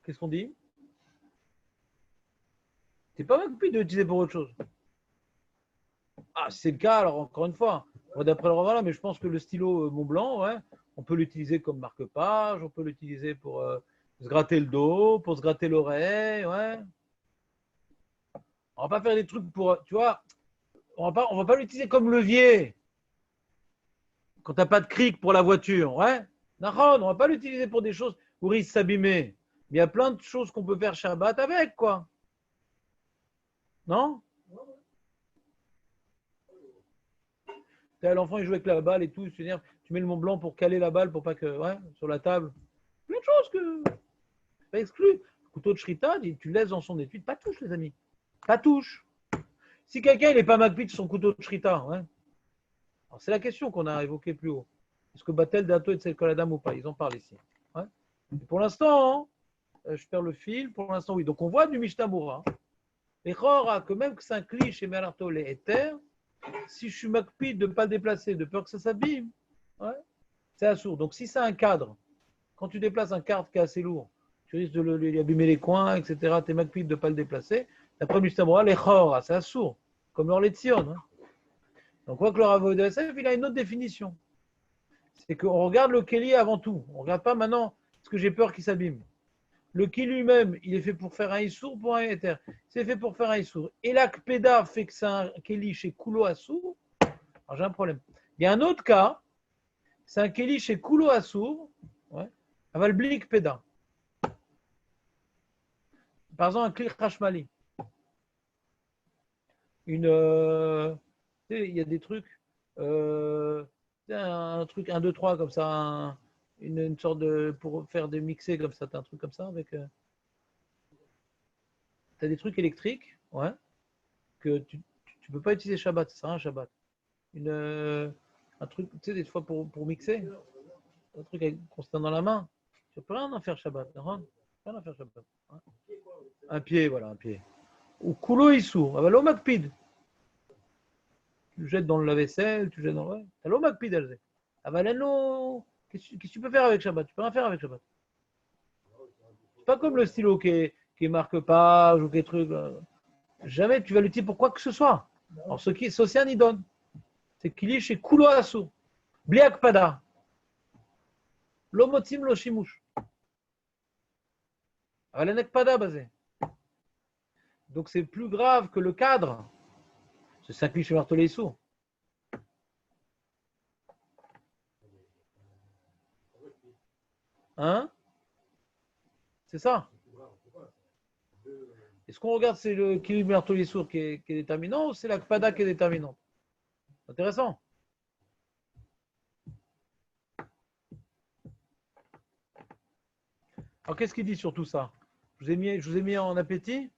S1: qu'est-ce qu'on dit? T'es pas mal plus de l'utiliser pour autre chose. Ah, si c'est le cas, alors encore une fois, d'après le voilà, mais je pense que le stylo Montblanc, ouais, on peut l'utiliser comme marque-page, on peut l'utiliser pour se gratter le dos, pour se gratter l'oreille, ouais. On va pas faire des trucs pour, tu vois, on va pas l'utiliser comme levier quand t'as pas de cric pour la voiture, ouais. On va pas l'utiliser pour des choses où il risque de s'abîmer. Il y a plein de choses qu'on peut faire Shabbat avec, quoi. Non? L'enfant, il joue avec la balle et tout, tu mets le Mont Blanc pour caler la balle pour pas que, ouais, sur la table. Plein de choses que, pas exclu. Le couteau de Shrita, tu laisses dans son étui, pas touche, les amis. Pas touche. Si quelqu'un n'est pas magpite son couteau de Shrita, ouais. Alors, c'est la question qu'on a évoquée plus haut. Est-ce que Batel Dato est de la dame ou pas? Ils en parlent ici. Ouais. Pour l'instant, je perds le fil. Pour l'instant, oui. Donc, on voit du Mishtamura. Et Chora, que même que c'est un cliché chez Melarto, les éthers, si je suis macpide de ne pas le déplacer, de peur que ça s'abîme, ouais, c'est assourd. Donc, si c'est un cadre, quand tu déplaces un cadre qui est assez lourd, tu risques de lui abîmer les coins, etc. Tu es macpide de ne pas le déplacer. D'après Mishtamura, les Chora, c'est assourd, comme l'Orlétion. Hein. Donc, on voit que le Rav de SF, il a une autre définition. C'est qu'on regarde le Keli avant tout. On ne regarde pas maintenant parce que j'ai peur qu'il s'abîme. Le Keli lui-même, il est fait pour faire un Issour, pour un Éther. C'est fait pour faire un Issour. Et l'Akpeda fait que c'est un Keli chez Kulo Assour. Alors j'ai un problème. Il y a un autre cas, c'est un Keli chez Kulo Assour, ouais, Avalblik Peda. Par exemple, un Kli Hashmali. Il y a des trucs. Un truc 1, 2, 3 comme ça, une sorte de. Pour faire des mixés comme ça, t'as un truc comme ça avec. T'as des trucs électriques, ouais, que tu peux pas utiliser Shabbat, ça sert à rien Shabbat. un truc, tu sais, des fois pour mixer, un truc qu'on se tient dans la main. Tu peux rien en faire Shabbat, hein? Rien en faire Shabbat. Hein. Un pied, voilà, un pied. Ou kulo issour, ah bah l'omakpid. Tu le jettes dans le lave-vaisselle, tu le jettes dans le. Ouais. T'as l'omakpid, elle. Ah bah l'anneau, qu'est-ce que tu peux faire avec Shabbat? Tu peux rien faire avec Shabbat. C'est pas comme le stylo qui est marque-page ou qui est truc. Jamais tu vas l'utiliser pour quoi que ce soit. Alors ce qui est social, il donne. C'est qu'il est chez kulo assour. Bliak pada. Lomotim lo shimush. Alanek pada basé. Donc c'est plus grave que le cadre. C'est 5 chez Martelet sous. Hein? C'est ça. Est-ce qu'on regarde c'est le équilibre Martelet sourd qui est déterminant ou c'est la kpada qui est déterminante? Intéressant. Alors qu'est-ce qu'il dit sur tout ça? Je vous ai mis en appétit.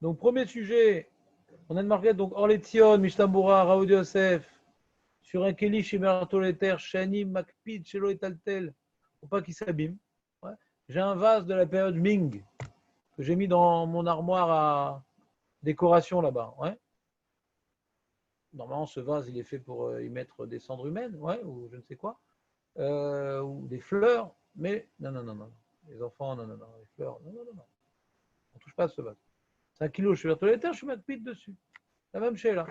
S1: Donc, premier sujet, on a marqué donc Orlétion, Mishnah-Bura, Raoud Yosef, sur un Keli chez Meratoleter, Shani, Makpid, Shelo et Taltel, pour pas qu'il s'abîme. Ouais. J'ai un vase de la période Ming que j'ai mis dans mon armoire à décoration là-bas. Ouais. Normalement, ce vase, il est fait pour y mettre des cendres humaines, ouais, ou je ne sais quoi, ou des fleurs, mais non, non, non, non. Les enfants, non, non, non, les fleurs, non, non, non, non. On ne touche pas à ce vase. 5 kilos, je suis Meratoleter, je suis Makpid dessus. La même chez là.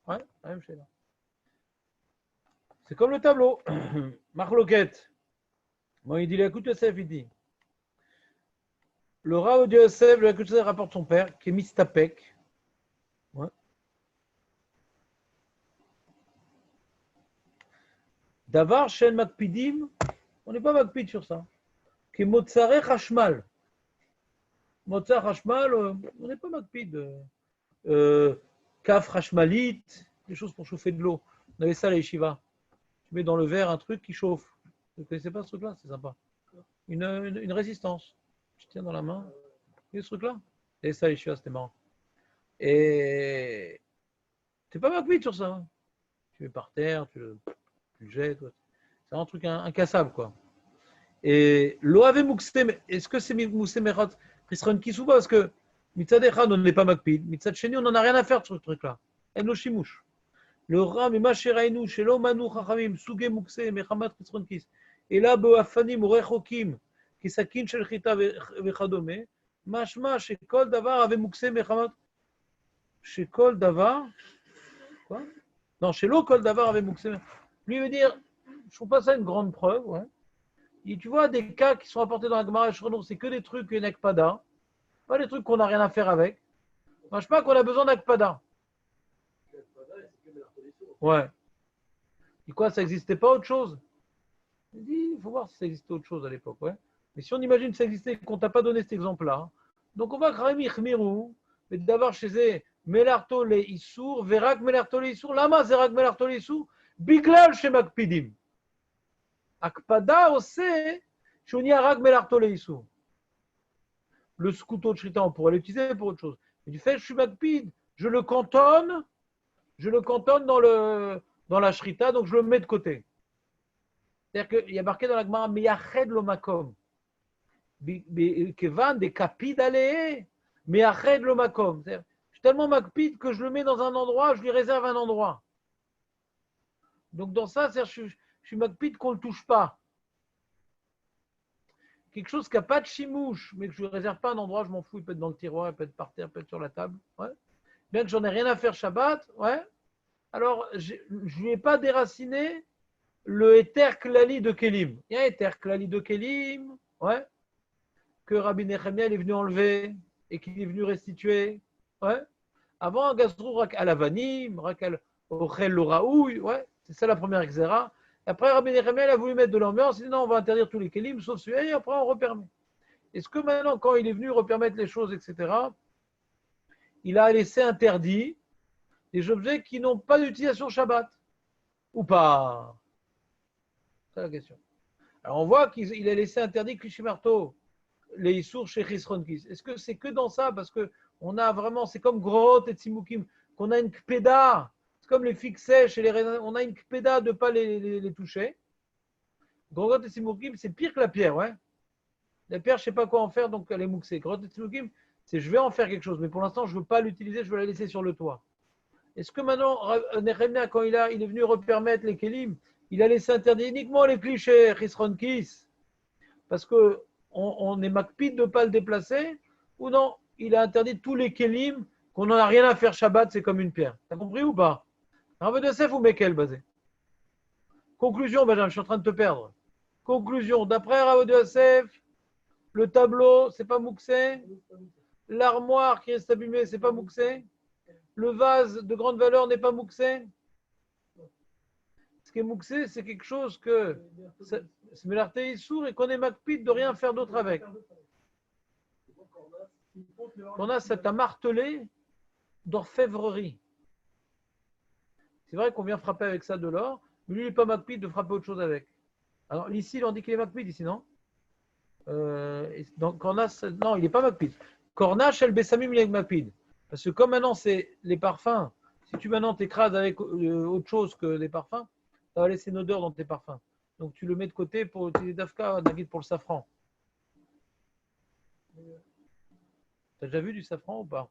S1: Ouais, la même chez là. C'est comme le tableau. Marloquette. Bon, il dit l'écoute Yosef, il dit. Le Rav de Yosef, le Yosef rapporte son père, qui est Mistapek. Ouais. Davar, Shen Makpidim, on n'est pas Makpid sur ça. Qui est Motsare Hashmal. Motsare Hashmal, on n'est pas Makpid. Kaf Hashmalit, des choses pour chauffer de l'eau. On avait ça à la yeshiva. Tu mets dans le verre un truc qui chauffe. Vous ne connaissez pas ce truc-là? C'est sympa. Une résistance. Tu tiens dans la main. Et ce truc-là. Et ça, les chiottes, c'était marrant. Et t'es pas makpid sur ça. Hein. Tu mets par terre, tu le jettes. C'est un truc incassable, quoi. Et l'oave mouksem, est-ce que c'est mouksemerat prisran kisouba? Parce que mitzad echad, on n'est pas makpid. Mitzad sheni, on n'en a rien à faire de ce truc-là. En lo shimouche. Le ram et macherainu, shelo manu chachamim, suge mukse, mechamat prisran kis. Et là, be'afanim, urechokim, kisakin shel chita vechadome. Mashma, shekol davar ave mukse mechamat. Shekol davar. Quoi? Non, shelo kol davar ave mukse. Lui veut dire, je trouve pas ça une grande preuve. Ouais. Et tu vois, des cas qui sont apportés dans la Gemara Shrono, c'est que des trucs nekpada, pas des trucs qu'on n'a rien à faire avec. Moi, je sais pas qu'on a besoin d'akpada. Ouais. Et quoi, ça n'existait pas autre chose? Il faut voir si ça existait autre chose à l'époque. Ouais. Mais si on imagine que ça existait, qu'on t'a pas donné cet exemple-là, donc on va krami khmirou, mais d'avoir chez eux melarto le issour, verak melarto le issour, lama zerak melarto le issour, biglal chez makpidim. Akpada aussi, shoni arak melarto le issour. Le couteau de shrita, on pourrait l'utiliser pour autre chose. Mais du fait que je suis makpid, je le cantonne dans la shrita, donc je le mets de côté. C'est-à-dire qu'il y a marqué dans la Gemara, Meyached lo makom. Kevan des kapid alé, Meyached lo makom. Je suis tellement makpid que je le mets dans un endroit, je lui réserve un endroit. Donc dans ça, je suis makpid qu'on ne le touche pas. Quelque chose qui n'a pas de chimouche, mais que je ne lui réserve pas un endroit, je m'en fous, il peut être dans le tiroir, il peut être par terre, il peut être sur la table. Ouais. Bien que j'en ai rien à faire Shabbat, ouais. Alors, je ne lui ai pas déraciné le Éther Klali de Kélim. Il y a un Éther Klali de Kélim, ouais, que Rabbi Nechemia est venu enlever et qu'il est venu restituer. Ouais. Avant, un gazrou rak al avanim, rak al ochel lo raoui, ouais, c'est ça la première xéra. Après, Rabbi Nechemia a voulu mettre de l'ambiance, il dit non, on va interdire tous les Kélim, sauf celui-là, et après on repermet. Est-ce que maintenant, quand il est venu repermettre les choses, etc., il a laissé interdit des objets qui n'ont pas d'utilisation Shabbat? Ou pas? C'est la question. Alors on voit qu'il a laissé interdit Kishimarto, les Issour chez Chisronkis. Est-ce que c'est que dans ça? Parce qu'on On a vraiment, c'est comme Grot et Tsimukim, qu'on a une kpeda. C'est comme les figues sèches et les raisins. On a une kpeda de ne pas les toucher. Grot et Tsimukim, c'est pire que la pierre, ouais. La pierre, je ne sais pas quoi en faire, donc elle est mouxée. Grot et Tsimukim, c'est je vais en faire quelque chose, mais pour l'instant, je ne veux pas l'utiliser, je veux la laisser sur le toit. Est-ce que maintenant, Nehemia, quand il est venu repermettre les kelim, il a laissé interdire uniquement les clichés, Chisron Kis, parce qu'on est makpid de ne pas le déplacer, ou non, il a interdit tous les kelim, qu'on n'en a rien à faire Shabbat, c'est comme une pierre. T'as compris ou pas? Rav Yosef ou Mekel, basé? Conclusion, Benjamin, je suis en train de te perdre. Conclusion, d'après Rav Yosef, le tableau, c'est pas mouxé. L'armoire qui reste abîmée, c'est pas mouxé. Le vase de grande valeur n'est pas mouxé. Ce qui est mouxé, c'est quelque chose que c'est Melarté Issour et qu'on est makpid de rien faire d'autre avec. On a cet martelé d'orfèvrerie. C'est vrai qu'on vient frapper avec ça de l'or, mais lui, il n'est pas makpid de frapper autre chose avec. Alors, ici, on dit qu'il est makpid, ici, non donc, Cornas, non, il n'est pas makpid. Cornache, El Bessamim, il est makpid. Parce que comme maintenant, c'est les parfums, si tu maintenant t'écrases avec autre chose que les parfums, ça va laisser une odeur dans tes parfums. Donc, tu le mets de côté pour utiliser d'Afka, David, pour le safran. T'as déjà vu du safran ou pas?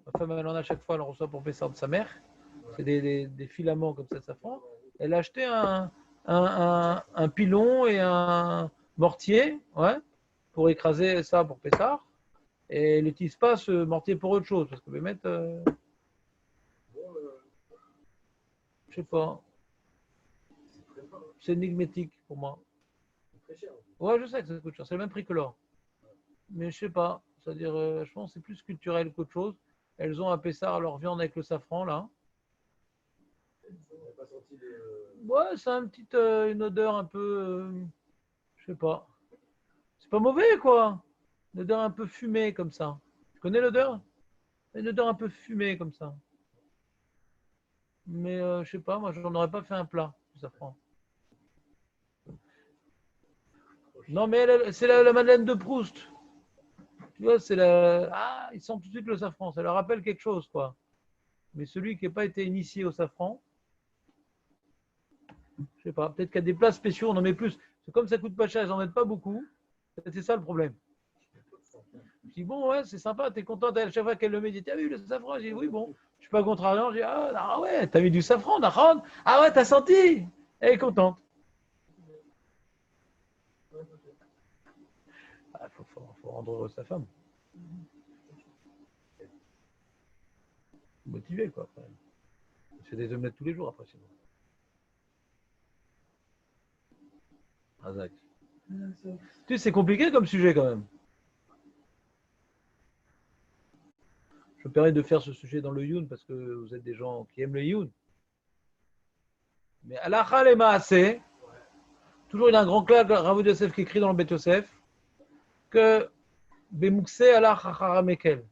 S1: Ma femme, elle en a chaque fois, elle en reçoit pour Pessar de sa mère. C'est des filaments comme ça de safran. Elle a acheté un pilon et un mortier, ouais, pour écraser ça pour Pessar. Et elle n'utilise pas ce mortier pour autre chose. Parce que je vais mettre. Je sais pas. C'est énigmatique pour moi. Ouais, je sais que ça coûte cher. C'est le même prix que l'or. Mais je sais pas. C'est-à-dire, je pense que c'est plus culturel qu'autre chose. Elles ont à Pessar leur viande avec le safran, là. Ouais, c'est une odeur un peu. Je sais pas. C'est pas mauvais, quoi. Une odeur un peu fumée, comme ça. Tu connais l'odeur? Une odeur un peu fumée, comme ça. Mais je sais pas, moi, j'en aurais pas fait un plat, du safran. Non, mais c'est la Madeleine de Proust. Tu vois, c'est la. Ah, ils sentent tout de suite le safran. Ça leur rappelle quelque chose, quoi. Mais celui qui n'a pas été initié au safran, je sais pas, peut-être qu'il y a des plats spéciaux, on en met plus. C'est comme ça coûte pas cher, ils n'en mettent pas beaucoup. C'est ça le problème. Je dis, bon, ouais, c'est sympa, t'es contente. À chaque fois qu'elle le met, dit, t'as vu le safran? Je dis, oui, bon. Je suis pas contrariant. Je dis, ah ouais, t'as mis du safran, d'accord? Ah ouais, t'as senti? Elle est contente. Il faut rendre sa femme. Motivé, quoi. Après. Je fais des omelettes tous les jours, après, sinon. Razak. Tu sais, c'est compliqué comme sujet, quand même. Je me permets de faire ce sujet dans le Youn parce que vous êtes des gens qui aiment le Youn. Mais Alachal et Maaseh, toujours il y a un grand claque, Rav Yosef qui écrit dans le Bet Yosef, que Bemukse Alach Haramekel.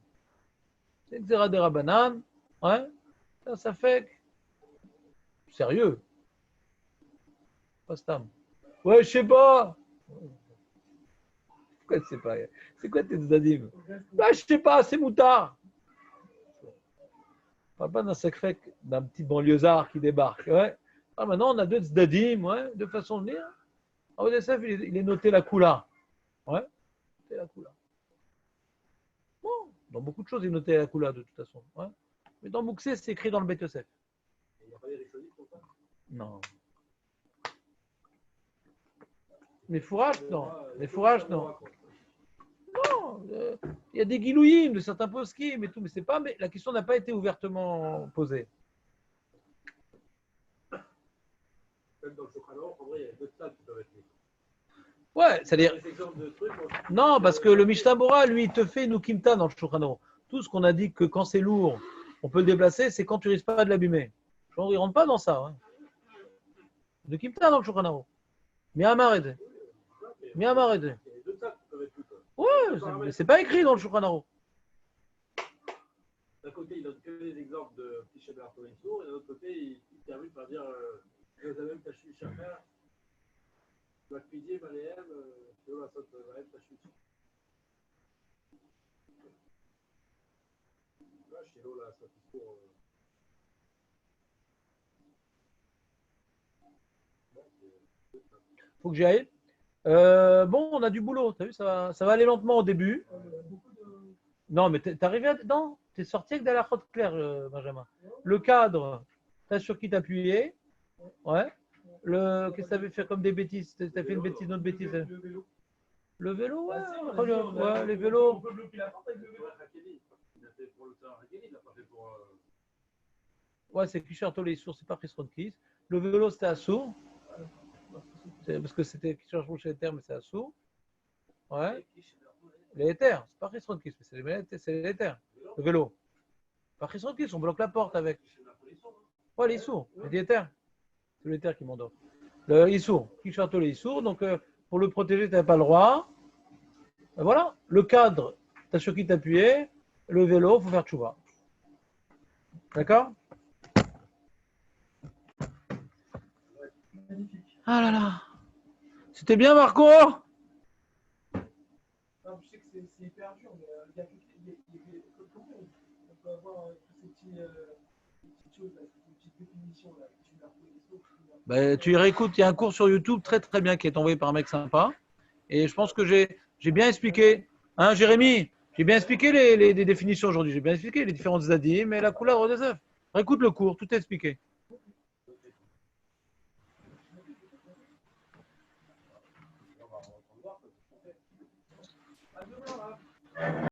S1: C'est Xera de Rabanan, ouais, ça fait sérieux. Pas stam. Ouais, je sais pas. Pourquoi tu sais pas? C'est quoi tes zadim? Bah, je sais pas, c'est moutard. On parle pas d'un secret, d'un petit banlieusard qui débarque. Ouais. Ah, maintenant, on a deux tzdadim, ouais, deux façons de lire. Rav Yosef, il est noté la coula. Ouais, noté la coula. Bon, dans beaucoup de choses, il est noté la coula de toute façon. Ouais. Mais dans Mouxé, c'est écrit dans le Bet Yosef.
S3: Il n'y a pas des rituels pour ça?
S1: Non. Les fourrages, non. Les fourrages, non. Non. Il y a des guilouïms de certains poskim et tout, mais c'est pas. Mais la question n'a pas été ouvertement posée.
S3: Même dans le Shulchan, en vrai, il y a d'autres salles qui peuvent être mises.
S1: Ouais, c'est-à-dire.
S3: Des exemples de trucs.
S1: Non, parce que le Mishnah Bora, lui, il te fait une Ukimta dans le Shulchan Aruch. Tout ce qu'on a dit que quand c'est lourd, on peut le déplacer, c'est quand tu risques pas de l'abîmer. Genre, il ne rentre pas dans ça. Hein. De Kimta dans le Shulchan Aruch. Miamar aidé. Miamar aidé.
S3: Il y a d'autres salles qui peuvent être mises.
S1: Ouais, c'est pas écrit dans le Shulchan Aruch.
S3: D'un côté, il donne que des exemples de petits chefs d'artoïsour, et de l'autre côté, il termine par dire vous avez même tachu chaffer, ma pitié, ma léem, tu vois, ça te va être tachu. vache, et l'eau, là, ça fait pour.
S1: Faut que j'y aille. Bon, on a du boulot. T'as vu, ça va aller lentement au début. Non, mais t'es arrivé à... Non, t'es sorti avec de la route claire, Benjamin. Le cadre, t'as sur qui t'appuyer. Ouais. Qu'est-ce que t'avais fait comme des bêtises? T'as fait une bêtise, une autre bêtise.
S2: Le vélo.
S1: Le vélo, ouais.
S2: On
S1: Ouais, les vélos.
S2: peut bloquer la porte avec le vélo.
S3: Il a fait pour le temps Hakeli, il n'a pas fait pour.
S1: Ouais, c'est Kisher Tolé Issour, c'est pas Chris Kiss. Le vélo, c'était Assour. Parce que c'était Kisher Rouge chez les terres, mais c'est Assour. Ouais. Les terres, c'est pas Chris Kiss, mais c'est les terres. Le vélo. Pas Chris Kiss, on bloque la porte avec. Ouais, les Issour, les terres. C'est les terres qui m'endort. Le Issour, Kisher Tolé Issour. Donc, pour le protéger, tu n'avais pas le droit. Et voilà. Le cadre, tu as sur qui t'appuyer. Le vélo, il faut faire tchouva. D'accord? Ah là là. C'était bien, Marco?
S2: Non, je sais que c'est hyper dur, mais il y a comment on peut avoir tous ces petites choses, là, ces petites définitions là.
S1: Ben, tu y réécoutes, il y a un cours sur YouTube très très bien qui est envoyé par un mec sympa. Et je pense que j'ai bien expliqué. Hein, Jérémy? J'ai bien expliqué les définitions aujourd'hui. J'ai bien expliqué les différentes zadim et la couleur des œufs. Réécoute le cours, tout est expliqué.